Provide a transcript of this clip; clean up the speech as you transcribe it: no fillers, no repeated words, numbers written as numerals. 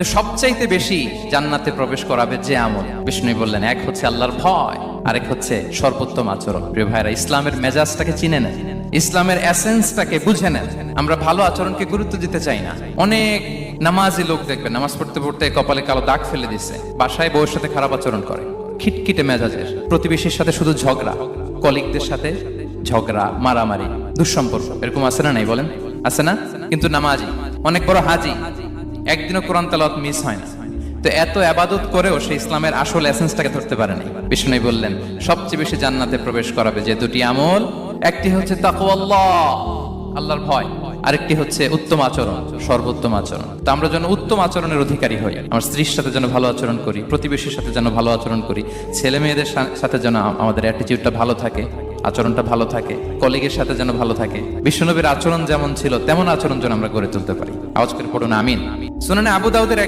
সবচাইতে বেশি জান্নাতে প্রবেশ করাবে যে আমল, বিষ্ণু বললেন, এক হচ্ছে আল্লাহর ভয়, আরেক হচ্ছে সর্বোত্তম আচরণ। প্রিয় ভাইরা, ইসলামের মেজাজটাকে চিনে নেন, ইসলামের এসেন্সটাকে বুঝে নেন। আমরা ভালো আচরণকে গুরুত্ব দিতে চাই না। অনেক নামাজি লোক দেখবেন নামাজ পড়তে পড়তে কপালে কালো দাগ ফেলে দিচ্ছে, বাসায় বউয়ের সাথে খারাপ আচরণ করে, খিটখিটে মেজাজের, প্রতিবেশীর সাথে শুধু ঝগড়া, কলিগদের সাথে ঝগড়া, মারামারি, দুঃসম্পর্ক, এরকম আছে না? নাই বলেন, আছে না? কিন্তু নামাজি, অনেক বড় হাজি, একদিনও কোরআন তেলাওয়াত মিস হয় না। তো এত আবাদত করেও সে ইসলামের আসল এসেন্সটাকে ধরতে পারেনি। বিষ্ণু বললেন, সবচেয়ে বেশি জান্নাতে প্রবেশ করাবে যে দুটি আমল, একটি হচ্ছে তাকওয়াল্লাহ, আল্লাহর ভয়, আরেকটি হচ্ছে উত্তম আচরণ, সর্বোত্তম আচরণ। তো আমরা যেন উত্তম আচরণের অধিকারী হই, আমার স্ত্রীর সাথে যেন ভালো আচরণ করি, প্রতিবেশীর সাথে যেন ভালো আচরণ করি, ছেলে মেয়েদের সাথে যেন আমাদের অ্যাটিটিউডটা ভালো থাকে, আচরণটা ভালো থাকে, কলিগের সাথে যেন ভালো থাকে। বিশ্বনবীর আচরণ যেমন ছিল তেমন আচরণ যেন আমরা গড়ে তুলতে পারি। আওয়াজ করে পড়ুন আমিন। শুনানে আবু দাউদের